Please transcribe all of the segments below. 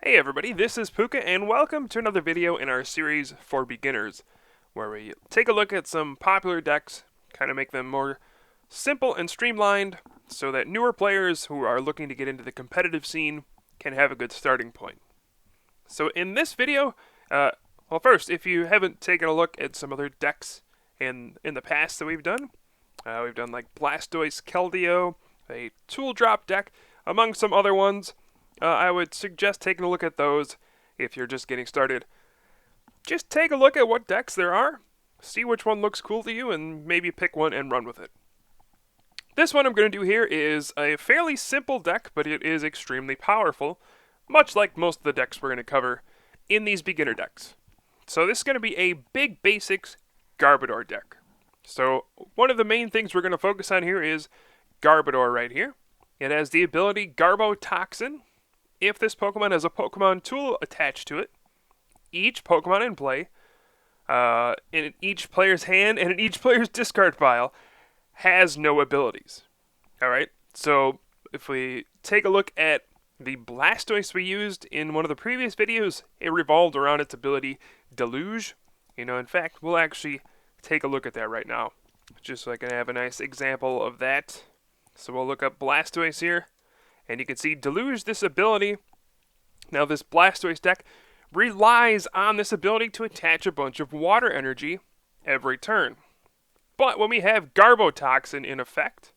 Hey everybody, this is Puka, and welcome to another video in our series for beginners, where we take a look at some popular decks, kind of make them more simple and streamlined, so that newer players who are looking to get into the competitive scene can have a good starting point. So in this video, well first, if you haven't taken a look at some other decks in the past that we've done like Blastoise, Keldeo, a tool drop deck, among some other ones. I would suggest taking a look at those if you're just getting started. Just take a look at what decks there are, see which one looks cool to you, and maybe pick one and run with it. This one I'm going to do here is a fairly simple deck, but it is extremely powerful, much like most of the decks we're going to cover in these beginner decks. So this is going to be a big basics Garbodor deck. So one of the main things we're going to focus on here is Garbodor right here. It has the ability Garbotoxin. If this Pokemon has a Pokemon tool attached to it, each Pokemon in play, in each player's hand and in each player's discard pile, has no abilities. Alright, so if we take a look at the Blastoise we used in one of the previous videos, it revolved around its ability Deluge. In fact, we'll actually take a look at that right now, just so I can have a nice example of that. So we'll look up Blastoise here. And you can see Deluge, this ability. Now this Blastoise deck relies on this ability to attach a bunch of water energy every turn. But when we have Garbotoxin in effect,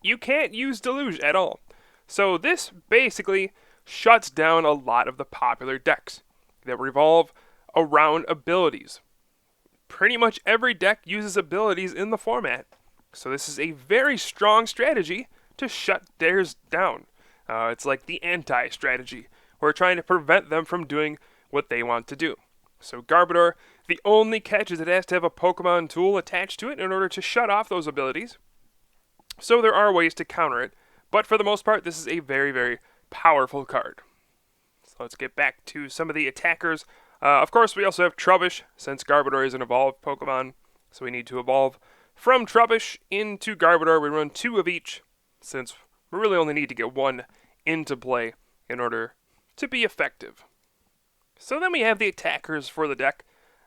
you can't use Deluge at all. So this basically shuts down a lot of the popular decks that revolve around abilities. Pretty much every deck uses abilities in the format. So this is a very strong strategy to shut theirs down. It's like the anti-strategy. We're trying to prevent them from doing what they want to do. So Garbodor, the only catch is it has to have a Pokemon tool attached to it in order to shut off those abilities. So there are ways to counter it, but for the most part, this is a very, very powerful card. So let's get back to some of the attackers. Of course, we also have Trubbish, since Garbodor is an evolved Pokemon, so we need to evolve from Trubbish into Garbodor. We run 2 of each, since we really only need to get 1 into play in order to be effective. So then we have the attackers for the deck.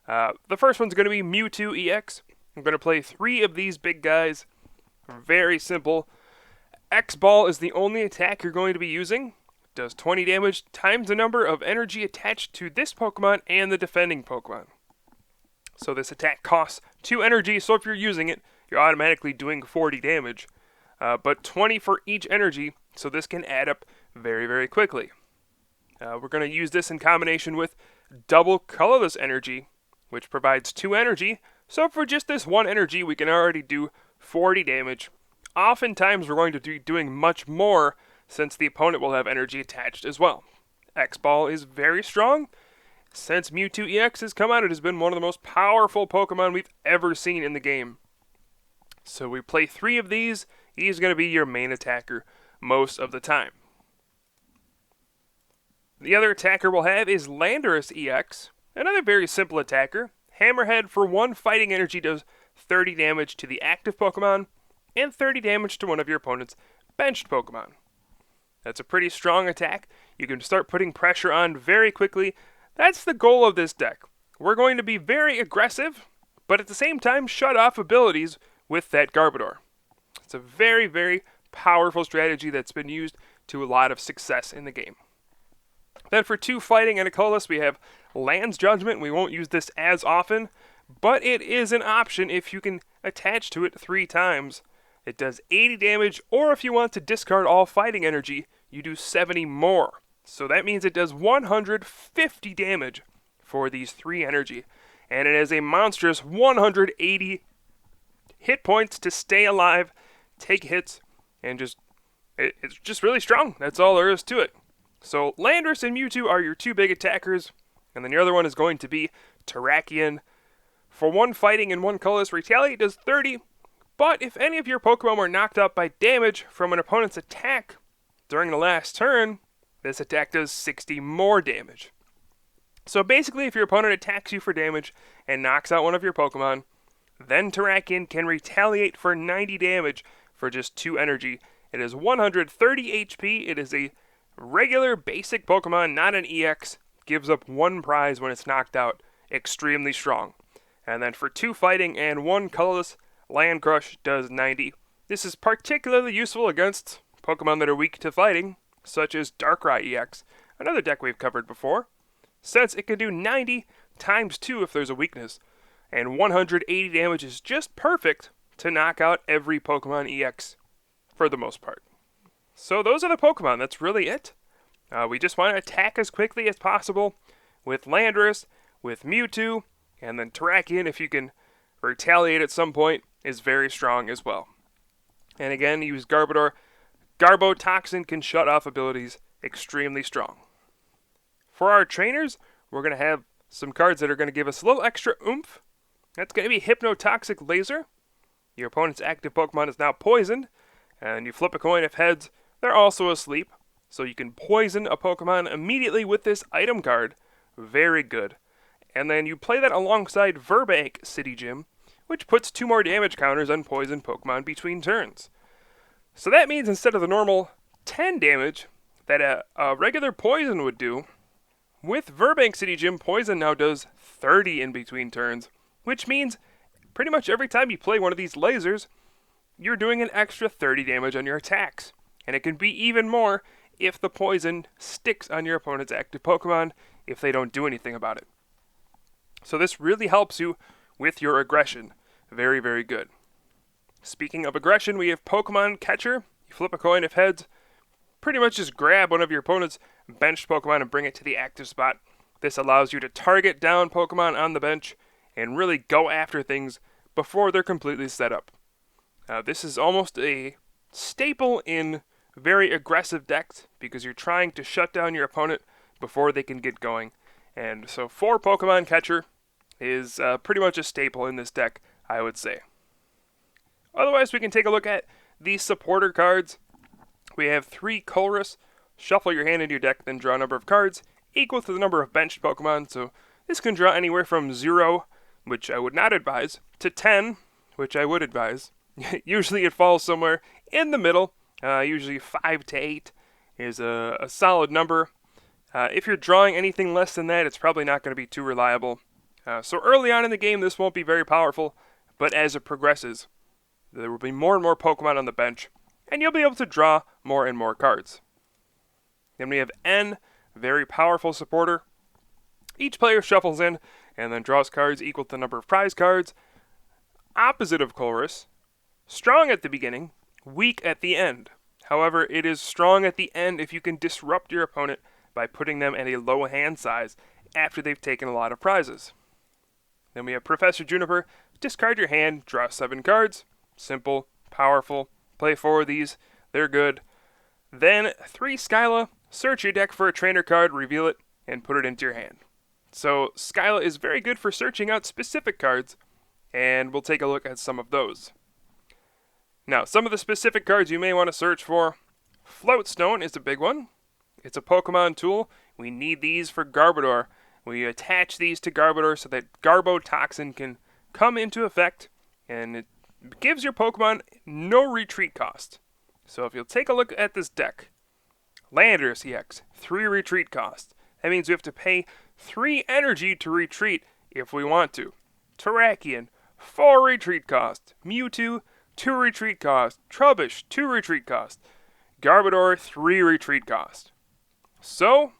The first one's going to be Mewtwo EX. I'm going to play 3 of these big guys. Very simple. X-Ball is the only attack you're going to be using. Does 20 damage times the number of energy attached to this Pokemon and the defending Pokemon. So this attack costs 2 energy, so if you're using it, you're automatically doing 40 damage. But 20 for each energy, so this can add up very, very quickly. We're going to use this in combination with double colorless energy, which provides 2 energy. So for just this 1 energy, we can already do 40 damage. Oftentimes, we're going to be doing much more, since the opponent will have energy attached as well. X-Ball is very strong. Since Mewtwo EX has come out, it has been one of the most powerful Pokemon we've ever seen in the game. So we play 3 of these. He's going to be your main attacker most of the time. The other attacker we'll have is Landorus EX, another very simple attacker. Hammerhead for 1 fighting energy does 30 damage to the active Pokemon and 30 damage to one of your opponent's benched Pokemon. That's a pretty strong attack. You can start putting pressure on very quickly. That's the goal of this deck. We're going to be very aggressive, but at the same time shut off abilities with that Garbodor. It's a very, very powerful strategy that's been used to a lot of success in the game. Then for 2 fighting and a colorless, we have Land's Judgment. We won't use this as often, but it is an option if you can attach to it 3 times. It does 80 damage, or if you want to discard all fighting energy, you do 70 more. So that means it does 150 damage for these 3 energy. And it has a monstrous 180 hit points to stay alive, take hits, and it's just really strong. That's all there is to it. So Landorus and Mewtwo are your 2 big attackers, and then your other one is going to be Terrakion. For 1 fighting and 1 colorless, Retaliate does 30, but if any of your Pokemon were knocked out by damage from an opponent's attack during the last turn, this attack does 60 more damage. So basically, if your opponent attacks you for damage and knocks out one of your Pokemon, Then Terrakion can retaliate for 90 damage for just 2 energy. It is 130 HP. It is a regular basic Pokemon, not an EX. Gives up 1 prize when it's knocked out. Extremely strong. And then for 2 fighting and 1 colorless, Land Crush does 90. This is particularly useful against Pokemon that are weak to fighting, such as Darkrai EX, another deck we've covered before, since it can do 90 times 2 if there's a weakness, and 180 damage is just perfect to knock out every Pokemon EX, for the most part. So those are the Pokemon, that's really it. We just want to attack as quickly as possible with Landorus, with Mewtwo, and then Terrakion, if you can retaliate at some point, is very strong as well. And again, use Garbodor. Garbotoxin can shut off abilities, extremely strong. For our trainers, we're going to have some cards that are going to give us a little extra oomph. That's going to be Hypnotoxic Laser. Your opponent's active Pokemon is now poisoned, and you flip a coin. If heads, they're also asleep. So you can poison a Pokemon immediately with this item card. Very good. And then you play that alongside Verbank City Gym, which puts 2 more damage counters on poisoned Pokemon between turns. So that means instead of the normal 10 damage that a regular poison would do, with Verbank City Gym, poison now does 30 in between turns, which means pretty much every time you play one of these lasers, you're doing an extra 30 damage on your attacks. And it can be even more if the poison sticks on your opponent's active Pokemon if they don't do anything about it. So this really helps you with your aggression. Very, very good. Speaking of aggression, we have Pokemon Catcher. You flip a coin. If heads, pretty much just grab one of your opponent's benched Pokemon and bring it to the active spot. This allows you to target down Pokemon on the bench and really go after things before they're completely set up. This is almost a staple in very aggressive decks because you're trying to shut down your opponent before they can get going. And so 4 Pokemon Catcher is pretty much a staple in this deck, I would say. Otherwise, we can take a look at the supporter cards. We have 3 Colress. Shuffle your hand into your deck, then draw a number of cards equal to the number of benched Pokemon. So this can draw anywhere from 0, which I would not advise, to 10, which I would advise. Usually it falls somewhere in the middle. Usually 5 to 8 is a solid number. If you're drawing anything less than that, it's probably not going to be too reliable. So early on in the game, this won't be very powerful, but as it progresses, there will be more and more Pokemon on the bench, and you'll be able to draw more and more cards. Then we have N, very powerful supporter. Each player shuffles in and then draws cards equal to the number of prize cards. Opposite of Colress, strong at the beginning, weak at the end. However, it is strong at the end if you can disrupt your opponent by putting them at a low hand size after they've taken a lot of prizes. Then we have Professor Juniper. Discard your hand, draw 7 cards. Simple, powerful, play 4 of these, they're good. Then 3 Skyla, search your deck for a trainer card, reveal it, and put it into your hand. So Skyla is very good for searching out specific cards, and we'll take a look at some of those. Now, some of the specific cards you may want to search for. Floatstone is a big one. It's a Pokemon tool. We need these for Garbodor. We attach these to Garbodor so that Garbotoxin can come into effect, and it gives your Pokemon no retreat cost. So if you'll take a look at this deck, Landorus EX, 3 retreat cost. That means we have to pay 3 energy to retreat if we want to. Terrakion, 4 retreat cost. Mewtwo, 2 retreat cost. Trubbish, 2 retreat cost. Garbodor, 3 retreat cost. So,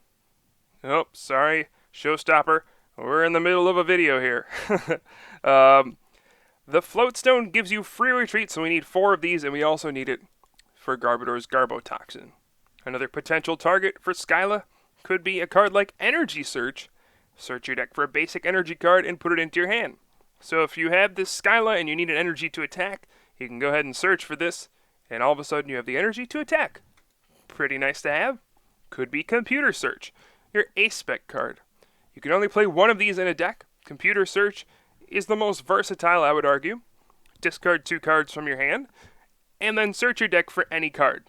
oh, sorry, showstopper. We're in the middle of a video here. The Floatstone gives you free retreat, so we need 4 of these, and we also need it for Garbodor's Garbotoxin. Another potential target for Skyla could be a card like Energy Search. Search your deck for a basic energy card and put it into your hand. So if you have this Skyla and you need an energy to attack, you can go ahead and search for this, and all of a sudden you have the energy to attack. Pretty nice to have. Could be Computer Search, your A-Spec card. You can only play 1 of these in a deck. Computer Search is the most versatile, I would argue. Discard 2 cards from your hand, and then search your deck for any card.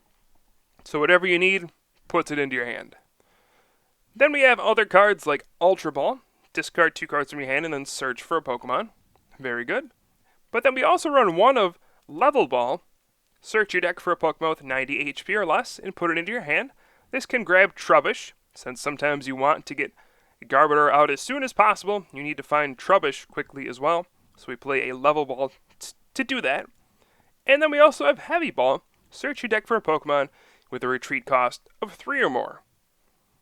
So whatever you need, puts it into your hand. Then we have other cards like Ultra Ball. Discard 2 cards from your hand and then search for a Pokemon. Very good. But then we also run one of Level Ball. Search your deck for a Pokemon with 90 HP or less and put it into your hand. This can grab Trubbish, since sometimes you want to get Garbodor out as soon as possible. You need to find Trubbish quickly as well. So we play a Level Ball to do that. And then we also have Heavy Ball. Search your deck for a Pokemon with a retreat cost of 3 or more.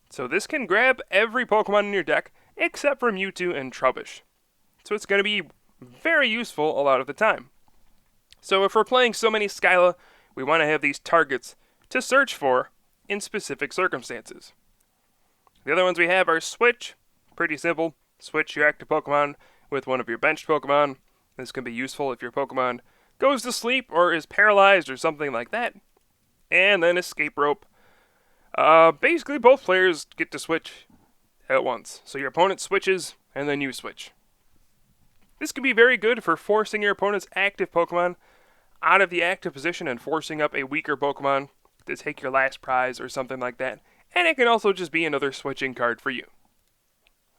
So this can grab every Pokemon in your deck except for Mewtwo and Trubbish. So it's going to be very useful a lot of the time. So if we're playing so many Skyla, we want to have these targets to search for in specific circumstances. The other ones we have are Switch. Pretty simple. Switch your active Pokemon with one of your benched Pokemon. This can be useful if your Pokemon goes to sleep or is paralyzed or something like that. And then Escape Rope. Basically, both players get to switch at once. So your opponent switches, and then you switch. This can be very good for forcing your opponent's active Pokemon out of the active position and forcing up a weaker Pokemon to take your last prize or something like that. And it can also just be another switching card for you.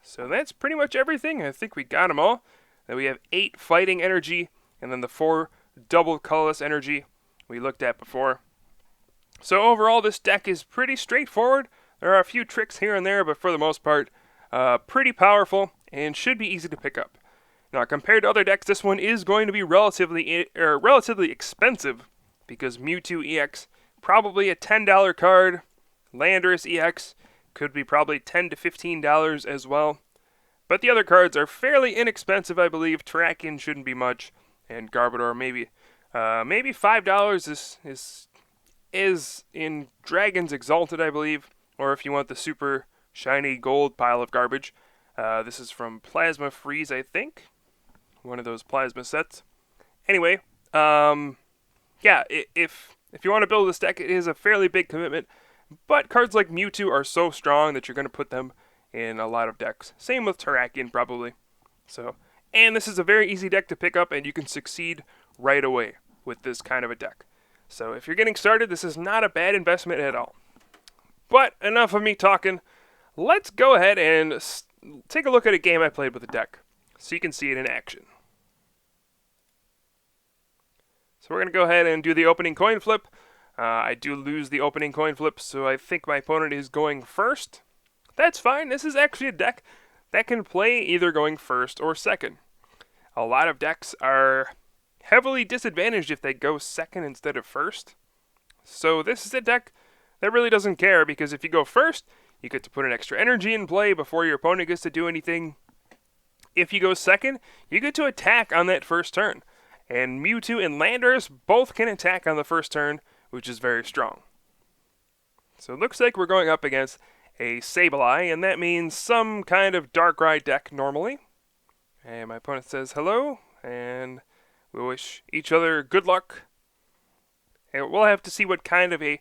So that's pretty much everything. I think we got them all. Then we have 8 fighting energy, and then the 4 double colorless energy we looked at before. So overall, this deck is pretty straightforward. There are a few tricks here and there, but for the most part, pretty powerful and should be easy to pick up. Now, compared to other decks, this one is going to be relatively expensive because Mewtwo EX, probably a $10 card. Landorus EX could be probably $10 to $15 as well. But the other cards are fairly inexpensive, I believe. Terrakion shouldn't be much, and Garbodor maybe $5 is in Dragon's Exalted, I believe, or if you want the super shiny gold pile of garbage. This is from Plasma Freeze, I think. One of those plasma sets. Anyway, yeah, if you want to build this deck, it is a fairly big commitment, but cards like Mewtwo are so strong that you're going to put them in a lot of decks. Same with Terrakion, probably. So, and this is a very easy deck to pick up, and you can succeed right away with this kind of a deck. So if you're getting started, this is not a bad investment at all. But enough of me talking. Let's go ahead and take a look at a game I played with the deck, so you can see it in action. So we're going to go ahead and do the opening coin flip. I do lose the opening coin flip, so I think my opponent is going first. That's fine. This is actually a deck that can play either going first or second. A lot of decks are heavily disadvantaged if they go second instead of first. So this is a deck that really doesn't care, because if you go first, you get to put an extra energy in play before your opponent gets to do anything. If you go second, you get to attack on that first turn. And Mewtwo and Landorus both can attack on the first turn, which is very strong. So it looks like we're going up against a Sableye, and that means some kind of Darkrai deck normally. And my opponent says hello, and we wish each other good luck. And we'll have to see what kind of a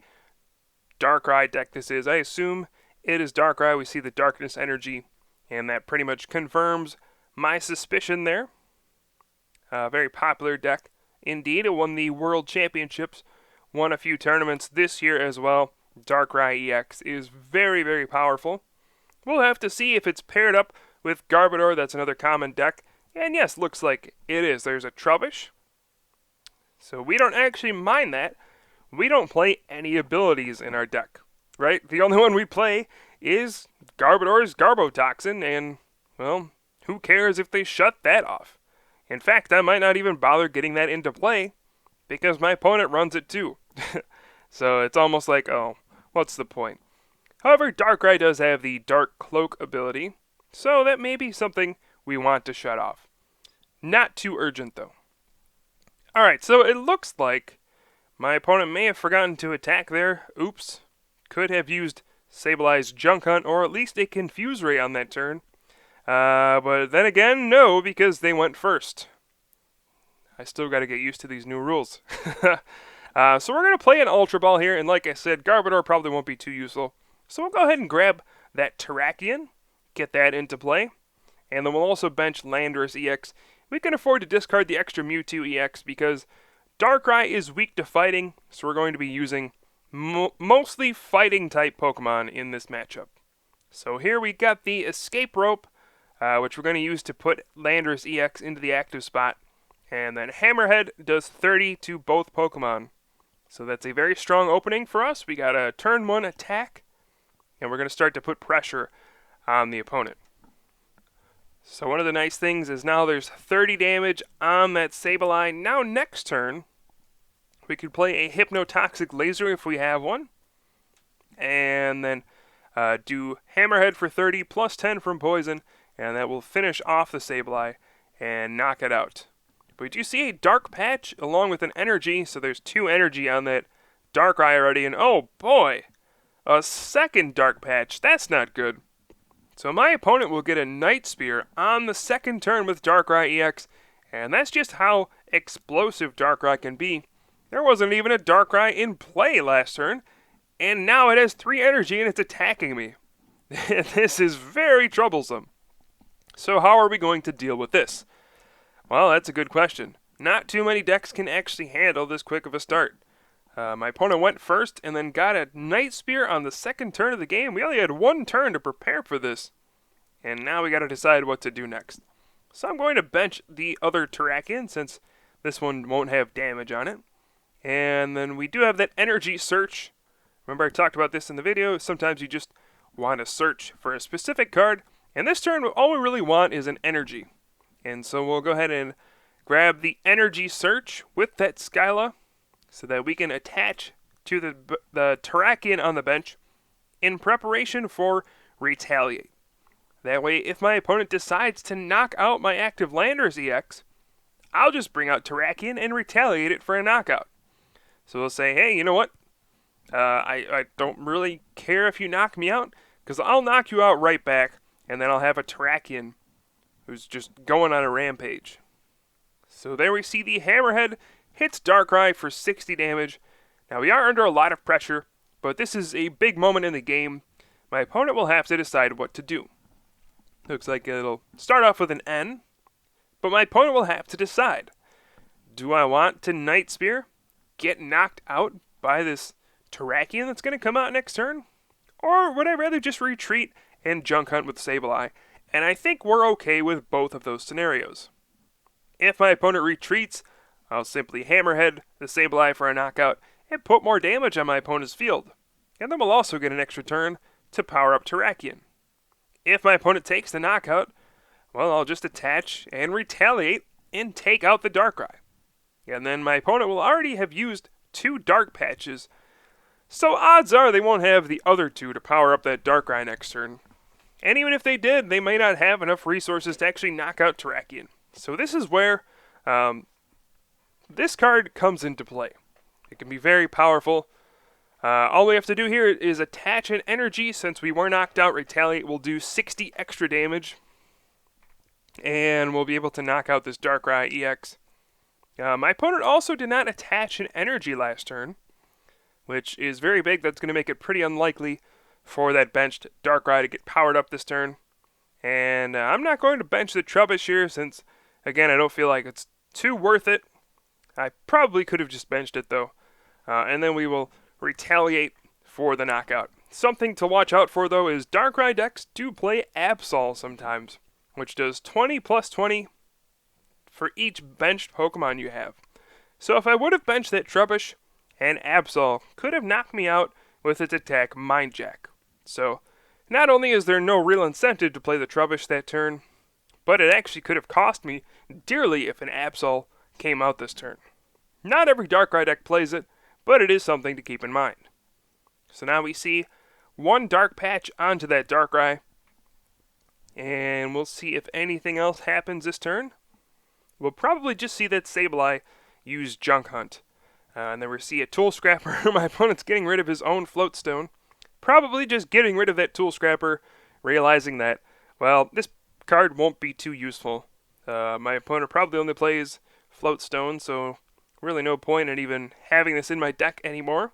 Darkrai deck this is. I assume it is Darkrai. We see the darkness energy, and that pretty much confirms my suspicion there. Very popular deck indeed. It won the World Championships, won a few tournaments this year as well. Darkrai EX is very, very powerful. We'll have to see if it's paired up with Garbodor. That's another common deck. And yes, looks like it is. There's a Trubbish. So we don't actually mind that. We don't play any abilities in our deck, right? The only one we play is Garbodor's Garbotoxin, and, well, who cares if they shut that off? In fact, I might not even bother getting that into play, because my opponent runs it too. So it's almost like, oh, what's the point? However, Darkrai does have the Dark Cloak ability, so that may be something we want to shut off. Not too urgent, though. Alright, so it looks like my opponent may have forgotten to attack there. Oops. Could have used Sableye's Junk Hunt, or at least a Confuse Ray on that turn. But then again, no, because they went first. I still got to get used to these new rules. So we're going to play an Ultra Ball here, and like I said, Garbodor probably won't be too useful. So we'll go ahead and grab that Terrakion, get that into play, and then we'll also bench Landorus EX. We can afford to discard the extra Mewtwo EX because Darkrai is weak to fighting, so we're going to be using mostly fighting-type Pokemon in this matchup. So here we got the Escape Rope, which we're going to use to put Landorus EX into the active spot, And then Hammerhead does 30 to both Pokemon. So that's a very strong opening for us. We got a turn 1 attack, and we're going to start to put pressure on the opponent. So one of the nice things is now there's 30 damage on that Sableye. Now next turn, we could play a Hypnotoxic Laser if we have one. And then do Hammerhead for 30 plus 10 from Poison, and that will finish off the Sableye and knock it out. But we do see a Dark Patch along with an Energy, so there's 2 Energy on that Darkrai already, and oh boy, a second Dark Patch. That's not good. So my opponent will get a Night Spear on the second turn with Darkrai EX, and that's just how explosive Darkrai can be. There wasn't even a Darkrai in play last turn, and now it has 3 energy and it's attacking me. This is very troublesome. So how are we going to deal with this? Well, that's a good question. Not too many decks can actually handle this quick of a start. My opponent went first and then got a Night Spear on the second turn of the game. We only had 1 turn to prepare for this. And now we got to decide what to do next. So I'm going to bench the other Terrakion since this one won't have damage on it. And then we do have that Energy Search. Remember I talked about this in the video. Sometimes you just want to search for a specific card. And this turn, all we really want is an Energy. And so we'll go ahead and grab the Energy Search with that Skyla, so that we can attach to the Terrakion on the bench in preparation for Retaliate. That way, if my opponent decides to knock out my active Landorus EX, I'll just bring out Terrakion and Retaliate it for a knockout. So we'll say, hey, you know what? I don't really care if you knock me out, because I'll knock you out right back, and then I'll have a Terrakion who's just going on a rampage. So there we see the Hammerhead hits Darkrai for 60 damage. Now we are under a lot of pressure, but this is a big moment in the game. My opponent will have to decide what to do. Looks like it'll start off with an N, but my opponent will have to decide. Do I want to Night Spear, get knocked out by this Terrakion that's going to come out next turn? Or would I rather just retreat and Junk Hunt with Sableye? And I think we're okay with both of those scenarios. If my opponent retreats, I'll simply Hammerhead the Sableye for a knockout and put more damage on my opponent's field. And then we'll also get an extra turn to power up Terrakion. If my opponent takes the knockout, well, I'll just attach and Retaliate and take out the Darkrai. And then my opponent will already have used 2 Dark Patches, so odds are they won't have the other 2 to power up that Darkrai next turn. And even if they did, they may not have enough resources to actually knock out Terrakion. So this is where this card comes into play. It can be very powerful. All we have to do here is attach an energy. Since we were knocked out, Retaliate will do 60 extra damage. And we'll be able to knock out this Darkrai EX. My opponent also did not attach an energy last turn, which is very big. That's going to make it pretty unlikely for that benched Darkrai to get powered up this turn. And I'm not going to bench the Trubbish here since, again, I don't feel like it's too worth it. I probably could have just benched it, though. And then we will Retaliate for the knockout. Something to watch out for, though, is Darkrai decks do play Absol sometimes, which does 20 plus 20 for each benched Pokemon you have. So if I would have benched that Trubbish, and Absol could have knocked me out with its attack Mind Jack. So not only is there no real incentive to play the Trubbish that turn, but it actually could have cost me dearly if an Absol came out this turn. Not every Darkrai deck plays it, but it is something to keep in mind. So now we see 1 Dark Patch onto that Darkrai, and we'll see if anything else happens this turn. We'll probably just see that Sableye use Junk Hunt. And then we see a Tool Scrapper. My opponent's getting rid of his own Floatstone. Probably just getting rid of that Tool Scrapper, realizing that, well, this card won't be too useful. My opponent probably only plays Floatstone, so really no point in even having this in my deck anymore.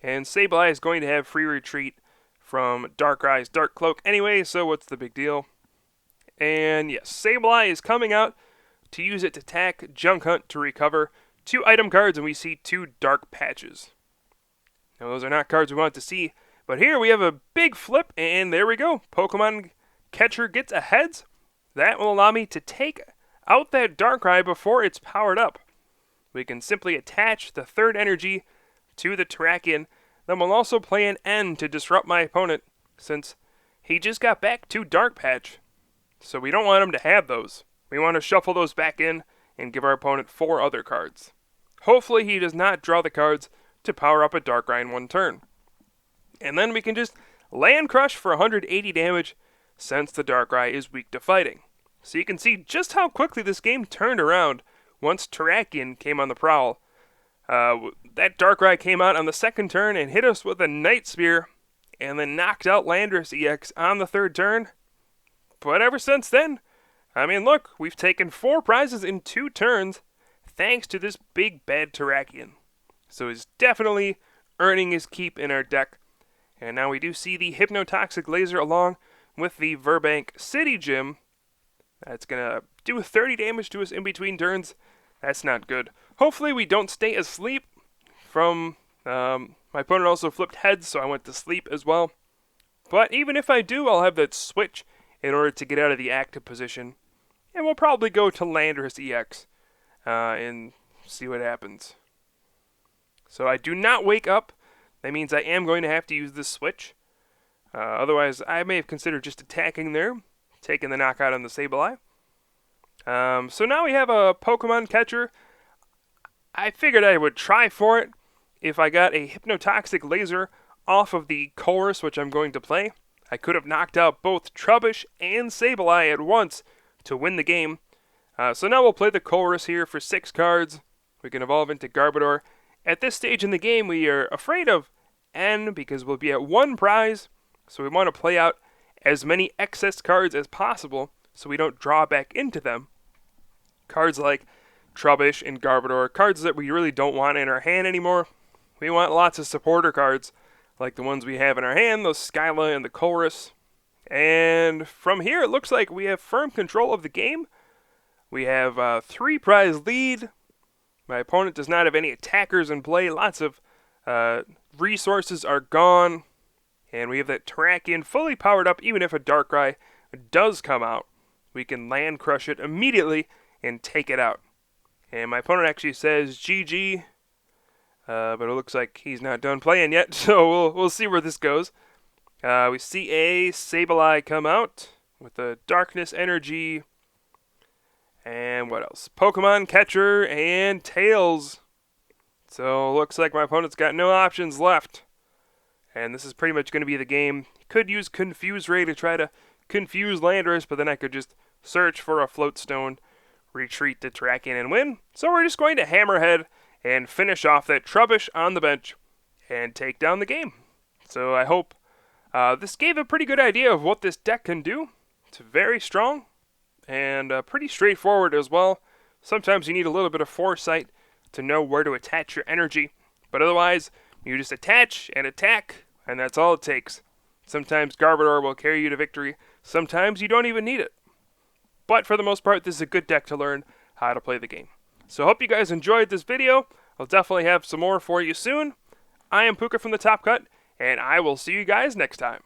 And Sableye is going to have free retreat from Darkrai's Dark Cloak anyway, so what's the big deal? And yes, Sableye is coming out to use it to attack Junk Hunt to recover 2 item cards, and we see 2 Dark Patches. Now, those are not cards we want to see, but here we have a big flip, and there we go. Pokemon Catcher gets a heads. That will allow me to take out that Darkrai before it's powered up. We can simply attach the third energy to the Terrakion. Then we'll also play an N to disrupt my opponent, since he just got back to Dark Patch. So we don't want him to have those. We want to shuffle those back in and give our opponent 4 other cards. Hopefully he does not draw the cards to power up a Darkrai in one turn. And then we can just Land Crush for 180 damage, since the Darkrai is weak to fighting. So you can see just how quickly this game turned around once Terrakion came on the prowl. That Darkrai came out on the second turn and hit us with a Night Spear, and then knocked out Landorus EX on the third turn. But ever since then, I mean, look, we've taken 4 prizes in 2 turns thanks to this big bad Terrakion. So he's definitely earning his keep in our deck. And now we do see the Hypnotoxic Laser along with the Verbank City Gym. That's going to do 30 damage to us in between turns. That's not good. Hopefully we don't stay asleep from... my opponent also flipped heads, so I went to sleep as well. But even if I do, I'll have that switch in order to get out of the active position. And we'll probably go to Landorus EX and see what happens. So I do not wake up. That means I am going to have to use this switch. Otherwise, I may have considered just attacking there, taking the knockout on the Sableye. So now we have a Pokemon catcher. I figured I would try for it if I got a Hypnotoxic Laser off of the Chorus, which I'm going to play. I could have knocked out both Trubbish and Sableye at once to win the game. So now we'll play the Chorus here for 6 cards. We can evolve into Garbodor. At this stage in the game, we are afraid of N because we'll be at 1 prize. So we want to play out as many excess cards as possible so we don't draw back into them. Cards like Trubbish and Garbodor, cards that we really don't want in our hand anymore. We want lots of supporter cards like the ones we have in our hand, those Skyla and the Chorus. And from here, it looks like we have firm control of the game. We have a 3 prize lead. My opponent does not have any attackers in play. Lots of resources are gone. And we have that Terrakion fully powered up. Even if a Darkrai does come out, we can Land Crush it immediately and take it out. And my opponent actually says GG. But it looks like he's not done playing yet, so we'll see where this goes. We see a Sableye come out with the Darkness Energy. And what else? Pokemon Catcher and Tails. So looks like my opponent's got no options left. And this is pretty much going to be the game. Could use Confuse Ray to try to confuse Landorus, but then I could just search for a Float Stone, retreat to Terrakion, and win. So we're just going to Hammerhead and finish off that Trubbish on the bench and take down the game. So I hope this gave a pretty good idea of what this deck can do. It's very strong and pretty straightforward as well. Sometimes you need a little bit of foresight to know where to attach your energy, but otherwise you just attach and attack, and that's all it takes. Sometimes Garbodor will carry you to victory. Sometimes you don't even need it. But for the most part, this is a good deck to learn how to play the game. So I hope you guys enjoyed this video. I'll definitely have some more for you soon. I am Puka from the Top Cut, and I will see you guys next time.